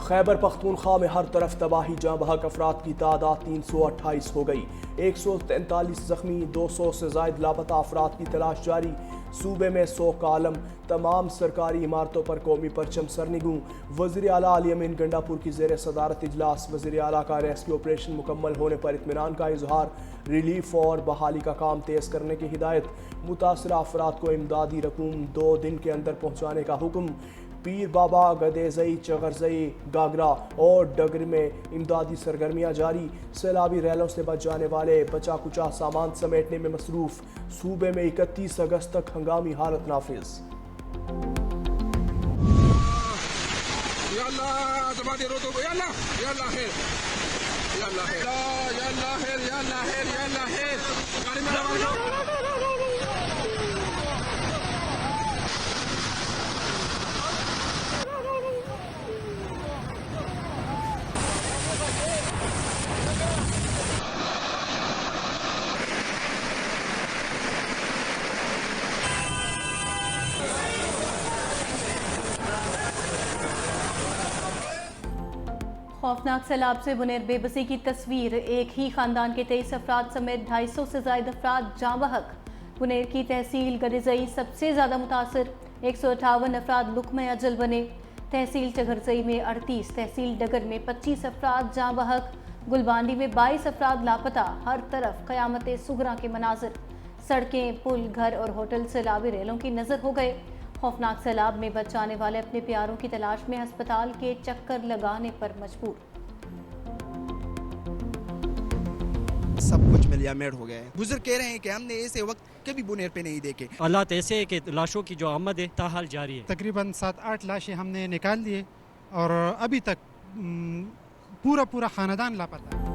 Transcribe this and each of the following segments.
खैबर पख्तूनख्वा में हर तरफ तबाही, जाँ बहक अफराद की तादाद 328 हो गई। 143 जख्मी, 200 से जायद लापता अफराद की तलाश जारी। सूबे में 100 का आलम, तमाम सरकारी इमारतों पर कौमी परचम सरनिगू। वज़ीर आला अली अमीन गंडापुर की ज़ेर सदारत इजलास। वज़ीर आला का रेस्क्यू ऑपरेशन मुकम्मल होने पर इत्मीनान का इजहार। रिलीफ और बहाली का काम तेज़ करने की हिदायत। मुतासरा अफराद को इमदादी रकूम 2 दिन के अंदर पहुँचाने का हुक्म। पीर बाबा, गदेजई, चगरजई, गागरा और डगर में इमदादी सरगर्मियाँ जारी। सैलाबी रैलों से बच जाने वाले बचा कुचा सामान समेटने में मसरूफ। सूबे में 31 अगस्त तक हंगामी हालत नाफिज। खौफनाक सैलाब से बुनेर बेबसी की तस्वीर। एक ही खानदान के 23 अफराद समेत 250 से ज्यादा अफराद जाँ बहक। बुनेर की तहसील गदेजई सबसे ज़्यादा मुतासर, 158 अफराद लुकमे अजल बने। तहसील चगरजई में 38, तहसील डगर में 25 अफराद जाँ बहक। गुलबांडी में 22 अफराद लापता। हर तरफ क़यामत सुगरा के मनाजिर। सड़कें, पुल, घर और होटल सैलाबी रेलों की नज़र हो गए। खौफनाक सैलाब में बच जाने वाले अपने प्यारों की तलाश में अस्पताल के चक्कर लगाने पर मजबूर। सब कुछ मिलियामेड हो गया है। बुजुर्ग कह रहे हैं कि हमने ऐसे वक्त कभी बुनेर पे नहीं देखे। हालात ऐसे है कि लाशों की जो आमद है ताहाल जारी है। तकरीबन 7-8 लाशें हमने निकाल लिए और अभी तक पूरा खानदान लापता है।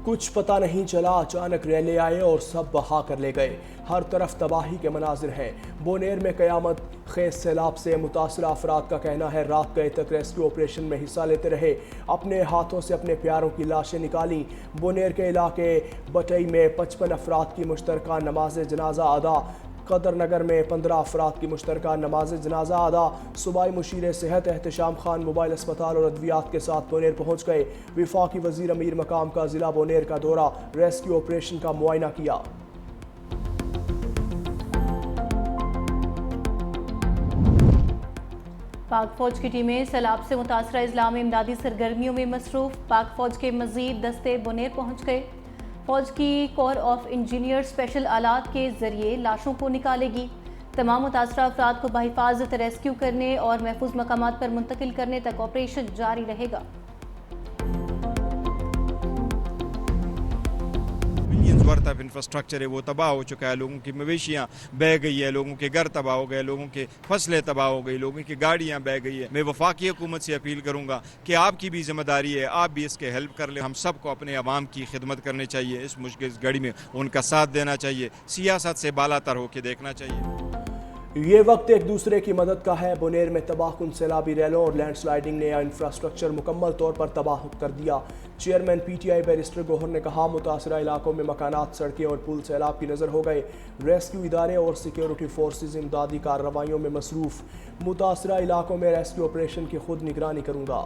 कुछ पता नहीं चला, अचानक रैले आए और सब बहा कर ले गए। हर तरफ तबाही के मनाजिर हैं। बोनेर में क़यामत खेज सैलाब से मुतासरा अफराद का कहना है रात गए तक रेस्क्यू ऑपरेशन में हिस्सा लेते रहे। अपने हाथों से अपने प्यारों की लाशें निकाली। बोनेर के इलाके बटई में 55 अफराद की मुश्तरका नमाज जनाजा अदा। कदर नगर में 15 अफराद की मुश्तरका नमाज जनाजा अदा। सूबाई मुशीर सेहत एहतशाम खान मोबाइल अस्पताल और अद्वियात के साथ बोनेर पहुँच गए। विफाकी वज़ीर अमीर मकाम का ज़िला बोनेर का दौरा, रेस्क्यू ऑपरेशन का मुआयना किया। पाक फौज की टीमें सैलाब से मुतासरा इजला में इमदादी सरगर्मियों में मसरूफ। पाक फौज के मजीद दस्ते बुनेर पहुँच गए। फौज की कोर ऑफ इंजीनियर स्पेशल आलात के जरिए लाशों को निकालेगी। तमाम मुतासरा अफराद को बहिफाजत रेस्क्यू करने और महफूज मकामात पर मुंतकिल करने तक ऑपरेशन जारी रहेगा। वर्थ ऑफ इंफ्रास्ट्रक्चर है वो तबाह हो चुका है। लोगों की मवेशियाँ बह गई है, लोगों के घर तबाह हो गए, लोगों के फसलें तबाह हो गई, लोगों की गाड़ियाँ बह गई है। मैं वफाकी हुकूमत से अपील करूँगा कि आपकी भी जिम्मेदारी है, आप भी इसके हेल्प कर ले। हम सबको अपने अवाम की खिदमत करनी चाहिए। इस मुश्किल घड़ी में उनका साथ देना चाहिए। सियासत से बालातर होकर देखना चाहिए। ये वक्त एक दूसरे की मदद का है। बुनेर में तबाहकुन सैलाबी रैलों और लैंडस्लाइडिंग ने इंफ्रास्ट्रक्चर मुकम्मल तौर पर तबाह कर दिया। चेयरमैन PTI बैरिस्टर गौहर ने कहा, मुतासरा इलाकों में मकानात, सड़कें और पुल सैलाब की नज़र हो गए। रेस्क्यू इदारे और सिक्योरिटी फोर्सेज इमदादी कार्रवाइयों में मसरूफ। मुतासरा इलाकों में रेस्क्यू ऑपरेशन की खुद निगरानी करूँगा।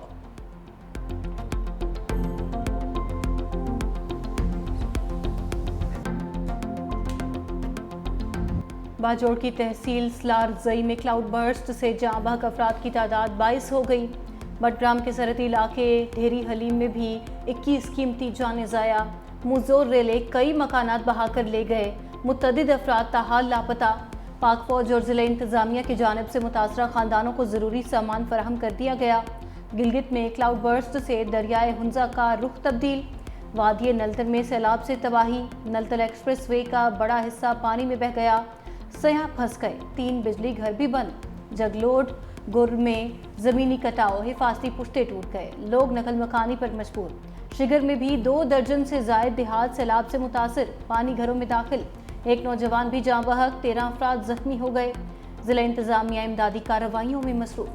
बाजोड़ की तहसील सलारजई में क्लाउड बर्स्ट से जाँ बहक अफराद की तादाद 22 हो गई। बटग्राम के सरहदी इलाके ढेरी हलीम में भी 21 कीमती जाने ज़ाया। मुजोर रेले कई मकानात बहा कर ले गए। मुतअद्दिद अफराद ताहाल लापता। पाक फौज और ज़िला इंतज़ामिया की जानिब से मुतासरा ख़ानदानों को ज़रूरी सामान फराहम कर दिया गया। गिलगित में क्लाउड बर्स्ट से दरियाए हुंजा का रुख तब्दील। वादी नलतन में सैलाब से तबाही। नलतल एक्सप्रेस वे का बड़ा हिस्सा पानी में बह गया। सयाह फंस गए। 3 बिजली घर भी बंद। जगलोड गुर में ज़मीनी कटाव, हिफाजती पुश्ते टूट गए। लोग नकल मकानी पर मजबूर। शिगर में भी 2 दर्जन से जायद देहात सैलाब से मुतासर, पानी घरों में दाखिल। एक नौजवान भी जाँ बहक, 13 अफराद जख्मी हो गए। जिला इंतजामिया इमदादी कार्रवाइयों में मसरूफ।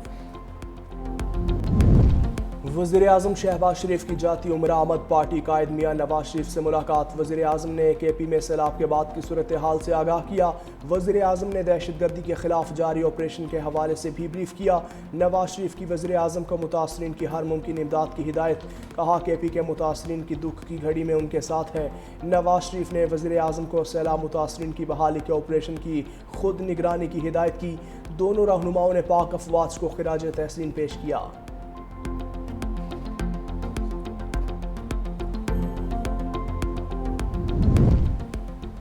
वज़ीर आज़म शहबाज शरीफ की जाती उम्र आमद पार्टी कायद मियाँ नवाज शरीफ से मुलाकात। वज़ीर आज़म ने KP में सैलाब के बाद की सूरत हाल से आगाह किया। वज़ीर आज़म ने दहशतगर्दी के खिलाफ जारी ऑपरेशन के हवाले से भी ब्रीफ किया। नवाज शरीफ की वज़ीर आज़म को मुतासरीन की हर मुमकिन इमदाद की हिदायत। कहा KP के मुतासरीन की दुख की घड़ी में उनके साथ है। नवाज शरीफ ने वज़ीर आज़म को सैलाब मुतासरीन की बहाली के ऑपरेशन की खुद निगरानी की हिदायत की। दोनों रहनुमाओं ने पाक अफवाज को खिराज तहसीन पेश किया।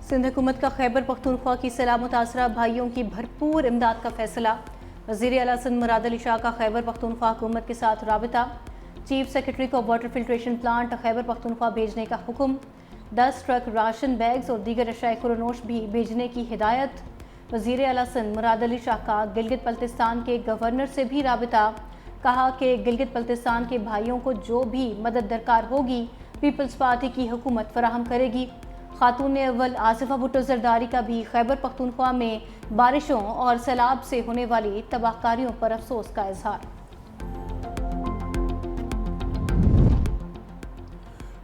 सिंध हुकूमत का खैबर पख्तूनख्वा की सैलाब मुतासरा भाइयों की भरपूर इमदाद का फैसला। वज़ीर आला सिंध मुराद अली शाह का खैबर पख्तूनख्वा हुकूमत के साथ राबिता। चीफ सेक्रेटरी को water filtration plant Khyber Pakhtunkhwa भेजने का हुक्म। 10 ट्रक राशन बैग्स और दीगर अशाए खुरनोश भी भेजने की हिदायत। वज़ीर आला सिंध मुराद अली शाह का गिलगित बल्तिस्तान के गवर्नर से भी राबिता। कहा कि गिलगित बल्तिस्तान के भाइयों को जो भी मदद दरकार होगी पीपल्स पार्टी की हुकूमत फराहम करेगी। खातून अव्वल आसिफा भुट्टो जरदारी का भी खैबर पख्तूनख्वा में बारिशों और सैलाब से होने वाली तबाहकारियों पर अफसोस का इजहार।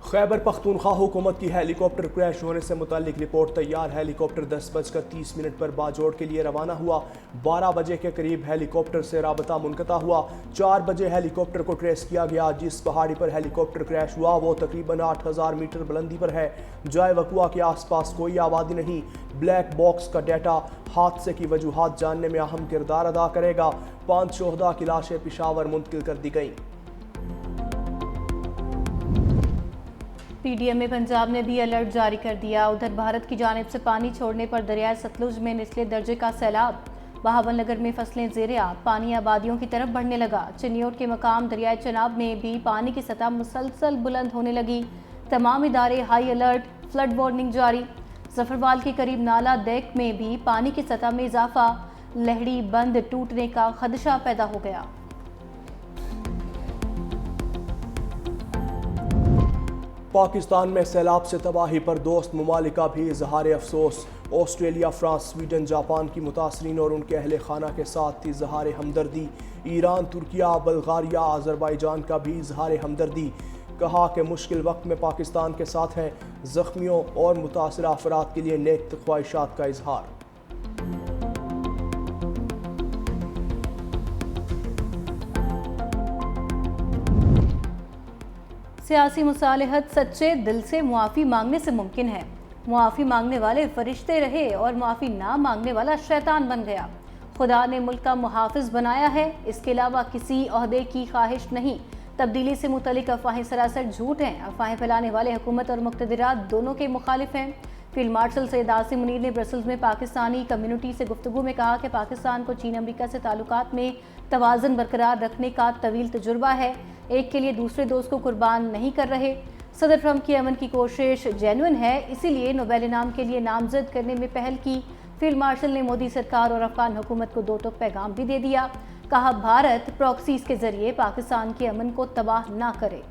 खैबर पख्तूनख्वा हुकूमत की हेलीकॉप्टर क्रैश होने से मुतालिक रिपोर्ट तैयार। हेलीकॉप्टर 10:30 पर बाजोड़ के लिए रवाना हुआ। 12 बजे के करीब हेलीकॉप्टर से राबता मुनक़ता हुआ। 4 बजे हेलीकॉप्टर को ट्रेस किया गया। जिस पहाड़ी पर हेलीकॉप्टर क्रैश हुआ वो तकरीबन 8000 मीटर बुलंदी पर है। जाए वक़ुआ के आसपास कोई आबादी नहीं। ब्लैक बॉक्स का डाटा हादसे की वजूहात जानने में अहम किरदार अदा करेगा। 5 शोहदा की लाशें पेशावर मुंतकिल कर दी गईं। PDM पंजाब ने भी अलर्ट जारी कर दिया। उधर भारत की जानिब से पानी छोड़ने पर दरियाए सतलुज में निचले दर्जे का सैलाब। बहावल नगर में फसलें ज़ेरे पानी आबादियों की तरफ बढ़ने लगा। चिन्योट के मकाम दरियाए चनाब में भी पानी की सतह मुसलसल बुलंद होने लगी। तमाम इदारे हाई अलर्ट, फ्लड वार्निंग जारी। जफरवाल के करीब नाला देख में भी पानी की सतह में इजाफा। लहड़ी बंद टूटने का खदशा पैदा हो गया। पाकिस्तान में सैलाब से तबाही पर दोस्त ममालिक का भी इजहार अफसोस। ऑस्ट्रेलिया, फ्रांस, स्वीडन, जापान की मुतासरीन और उनके अहल खाना के साथ इजहार हमदर्दी। ईरान, तुर्किया, बल्गारिया, अजरबैजान का भी इजहार हमदर्दी। कहा कि मुश्किल वक्त में पाकिस्तान के साथ हैं। जख्मियों और मुतासरा अफराद के लिए नेक ख्वाहिशात का इजहार। सियासी मुसालहत सच्चे दिल से मुआफ़ी मांगने से मुमकिन है। मुआफ़ी मांगने वाले फरिश्ते रहे और मुआफ़ी ना मांगने वाला शैतान बन गया। खुदा ने मुल्क का मुहाफिज बनाया है, इसके अलावा किसी ओहदे की ख्वाहिश नहीं। तब्दीली से मुतलिक अफवाहें सरासर झूठ हैं। अफवाहें फैलाने वाले हुकूमत और मुक़्तदिरात दोनों के मुखालिफ हैं। फील्ड मार्शल सैयद आसिम मुनीर ने ब्रसल्स में पाकिस्तानी कम्युनिटी से गुफ्तगू में कहा कि पाकिस्तान को चीन अमरीका से ताल्लुकात में तवाज़ुन बरकरार रखने का तवील तजुर्बा है। एक के लिए दूसरे दोस्त को कुर्बान नहीं कर रहे। सदर ट्रंप की अमन की कोशिश जेन्युइन है, इसीलिए नोबेल इनाम के लिए नामजद करने में पहल की। फील्ड मार्शल ने मोदी सरकार और अफगान हुकूमत को दो टूक पैगाम भी दे दिया। कहा भारत प्रॉक्सीज के जरिए पाकिस्तान के अमन को तबाह ना करे।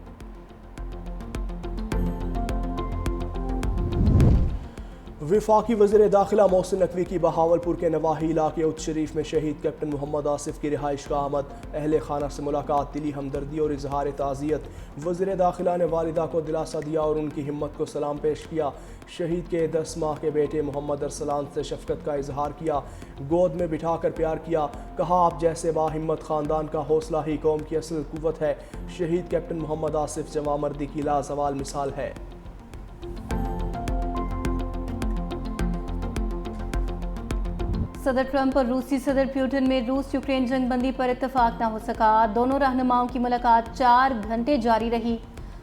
वफाकी वज़ीर दाखिला मोहसिन नकवी की बहावलपुर के नवाही इलाके उच्च शरीफ में शहीद कैप्टन मोहम्मद आसिफ की रिहाइश का आमद। अहले खाना से मुलाकात, दिली हमदर्दी और इजहार ताज़ियत। वज़ीर दाखिला ने वालिदा को दिलासा दिया और उनकी हिम्मत को सलाम पेश किया। शहीद के 10 माह के बेटे मोहम्मद अरसलान से शफकत का इजहार किया। गोद में बिठाकर प्यार किया। कहा आप जैसे बाहिम्मत ख़ानदान का हौसला ही कौम की असल कुव्वत है। शहीद कैप्टन मोहम्मद आसिफ जवामर्दी की लाजवाल मिसाल है। सदर ट्रंप और रूसी सदर प्यूटिन में रूस यूक्रेन जंगबंदी पर इत्तफाक न हो सका। दोनों रहनुमाओं की मुलाकात 4 घंटे जारी रही।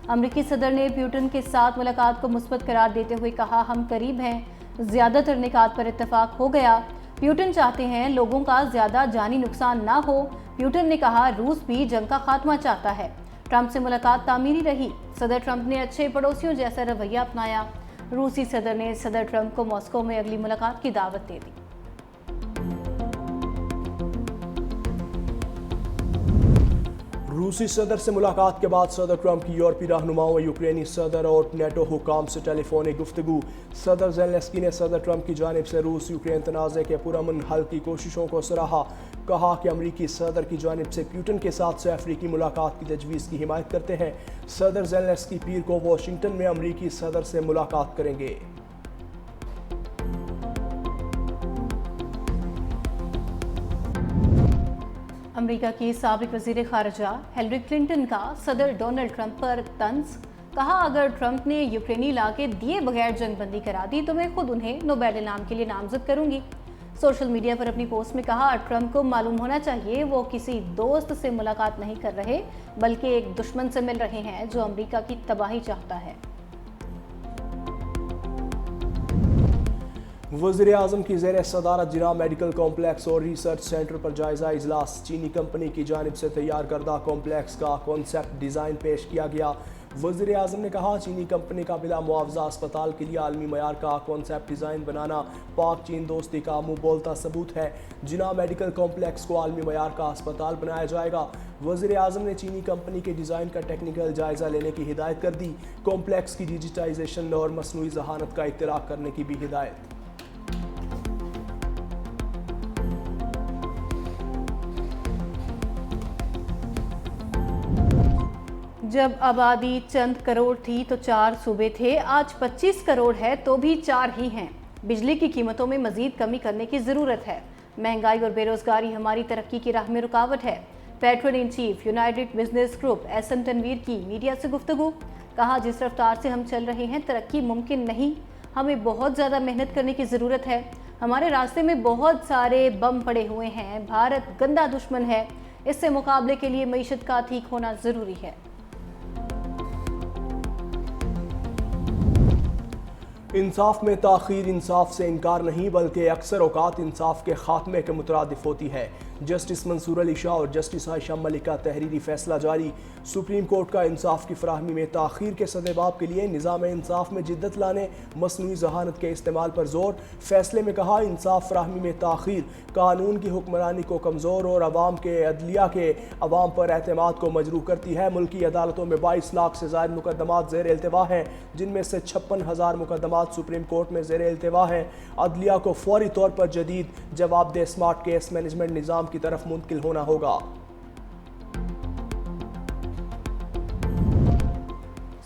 अमरीकी सदर ने प्यूटिन के साथ मुलाकात को मुस्बत करार देते हुए कहा हम करीब हैं। ज़्यादातर निकात पर इत्तफाक हो गया। प्यूटिन चाहते हैं लोगों का ज़्यादा जानी नुकसान ना हो। प्यूटिन ने कहा रूस भी जंग का खात्मा चाहता है। ट्रंप से मुलाकात तामीरी रही। सदर ट्रंप ने अच्छे पड़ोसियों जैसा रवैया अपनाया। रूसी सदर ने सदर ट्रंप को मॉस्को में अगली मुलाकात की दावत दे दी। रूसी सदर से मुलाकात के बाद सदर ट्रंप की यूरोपीय रहनुमाओं, यूक्रेनी सदर और नेटो हुकाम से टेलीफोनिक गुफ्तगू। सदर ज़ेलेंस्की ने सदर ट्रंप की जानिब से रूस यूक्रेन तनाज़े के पुरअमन हल की कोशिशों को सराहा। कहा कि अमरीकी सदर की जानिब से पुतिन के साथ से अफ्रीकी मुलाकात की तजवीज़ की हिमायत करते हैं। सदर ज़ेलेंस्की पीर को वाशिंगटन में अमरीकी सदर से मुलाकात करेंगे। अमेरिका की साबिक वज़ीर ख़ारजा हिलरी क्लिंटन का सदर डोनाल्ड ट्रंप पर तंज। कहा, अगर ट्रंप ने यूक्रेनी इलाके दिए बगैर जंगबंदी करा दी तो मैं खुद उन्हें नोबेल इनाम के लिए नामजद करूंगी। सोशल मीडिया पर अपनी पोस्ट में कहा, ट्रंप को मालूम होना चाहिए वो किसी दोस्त से मुलाकात नहीं कर रहे बल्कि एक दुश्मन से मिल रहे हैं जो अमेरिका की तबाही चाहता है। वज़ीर-ए-आज़म की ज़ेर सदारत जिना मेडिकल कॉम्प्लेक्स और रिसर्च सेंटर पर जायज़ा इजलास। चीनी कंपनी की जानिब से तैयार करदा कॉम्प्लेक्स का कॉन्सेप्ट डिज़ाइन पेश किया गया। वज़ीर-ए-आज़म ने कहा, चीनी कंपनी का बिला मुआवजा अस्पताल के लिए आलमी मयार का कॉन्सेप्ट डिज़ाइन बनाना पाक चीन दोस्ती का मुँह बोलता सबूत है। जिना मेडिकल कॉम्प्लेक्स को आलमी मयार का अस्पताल बनाया जाएगा। वज़ीर-ए-आज़म ने चीनी कंपनी के डिज़ाइन का टेक्निकल जायज़ा लेने की हिदायत कर दी। कॉम्प्लेक्स की डिजिटाइजेशन और मसनूई ज़हानत का इत्तलाक़ करने की भी हिदायत। जब आबादी चंद करोड़ थी तो 4 सूबे थे, आज 25 करोड़ है तो भी 4 ही हैं। बिजली की कीमतों में मजीद कमी करने की ज़रूरत है। महंगाई और बेरोजगारी हमारी तरक्की की राह में रुकावट है। Patron in chief United Business Group SM Tanveer की मीडिया से गुफ्तगू। कहा, जिस रफ्तार से हम चल रहे हैं तरक्की मुमकिन नहीं, हमें बहुत ज़्यादा मेहनत करने की ज़रूरत है। हमारे रास्ते में बहुत सारे बम पड़े हुए हैं। भारत गंदा दुश्मन है, इससे मुकाबले के लिए मईशत का ठीक होना ज़रूरी है। इंसाफ में ताख़ीर इंसाफ से इनकार नहीं बल्कि अक्सर औकात इंसाफ के खात्मे के मुतरादिफ होती है। जस्टिस मंसूर अली शाह और जस्टिस आयशा मलिक का तहरीरी फैसला जारी। सुप्रीम कोर्ट का इंसाफ की फराहमी में ताख़ीर के सदेबाब के लिए निज़ाम इंसाफ में जिद्दत लाने, मसनूई ज़हानत के इस्तेमाल पर जोर। फैसले में कहा, इंसाफ फराहमी में ताख़ीर कानून की हुक्मरानी को कमज़ोर और अवाम के अदलिया के अवाम पर एतमाद को मजरूह करती है। मुल्की अदालतों में 22 लाख से ज़ायद मुकदमात ज़ेर इल्तिवा हैं, जिनमें से 56,000 मुकदमात सुप्रीम कोर्ट में ज़ेर इल्तिवा हैं। अदलिया को फौरी तौर पर जदीद जवाबदेह स्मार्ट केस मैनेजमेंट निज़ाम की तरफ मुंतकिल होना होगा।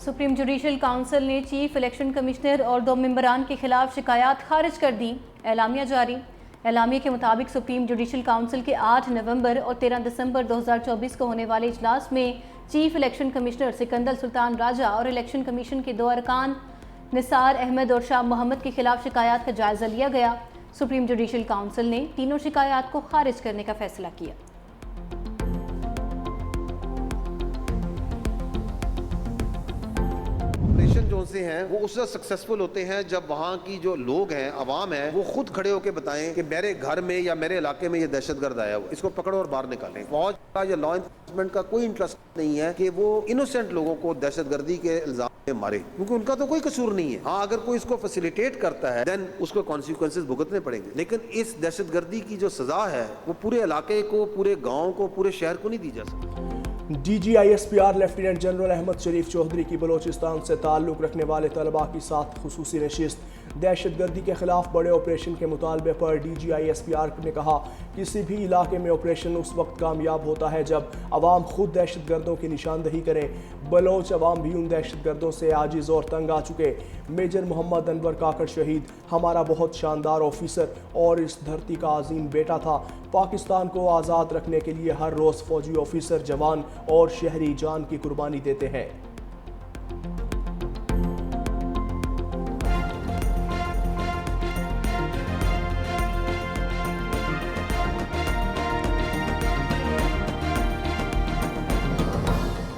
सुप्रीम जुडिशल काउंसिल ने चीफ इलेक्शन कमिश्नर और 2 मेंबरान के खिलाफ शिकायत खारिज कर दी। एलामिया जारी। एलामिया के मुताबिक सुप्रीम जुडिशल काउंसिल के 8 नवंबर और 13 दिसंबर 2024 को होने वाले इजलास में chief election commissioner Sikandar Sultan Raja और इलेक्शन कमीशन के 2 अरकान निसार अहमद और शाह मोहम्मद के खिलाफ शिकायत का जायजा लिया गया। सुप्रीम जुडिशल काउंसिल ने तीनों शिकायत को खारिज करने का फैसला किया। ऑपरेशन जो से हैं वो उससे सक्सेसफुल होते हैं जब वहाँ की जो लोग हैं, अवाम है, वो खुद खड़े होकर बताएं कि मेरे घर में या मेरे इलाके में ये दहशतगर्द आया हुआ, इसको पकड़ो और बाहर निकालें। फौज का या लॉ एनफोर्समेंट का कोई इंटरेस्ट नहीं है कि वो इनोसेंट लोगों को दहशतगर्दी के इल्जाम में मारे, क्योंकि उनका तो कोई कसूर नहीं है। हाँ, अगर कोई इसको फैसिलिटेट करता है देन उसको कॉन्सिक्वेंसेस भुगतने पड़ेंगे, लेकिन इस दहशतगर्दी की जो सजा है वो पूरे इलाके को, पूरे गाँव को, पूरे शहर को नहीं दी जा सकती। DGISPR लेफ्टिनेंट जनरल अहमद शरीफ चौधरी की बलोचिस्तान से ताल्लुक़ रखने वाले तलबा के साथ खुसूसी नशिस्त। दहशतगर्दी के खिलाफ बड़े ऑपरेशन के मुतालबे पर DGISPR ने कहा, किसी भी इलाके में ऑपरेशन उस वक्त कामयाब होता है जब अवाम खुद दहशतगर्दों की निशानदही करें। बलोच अवाम भी उन दहशतगर्दों से आजिज़ और तंग आ चुके। मेजर मोहम्मद अनवर काकड़ शहीद हमारा बहुत शानदार ऑफिसर और इस धरती का अजीम बेटा था। पाकिस्तान को आज़ाद रखने के लिए हर रोज़ फौजी ऑफिसर, जवान और शहरी जान की कुर्बानी देते हैं।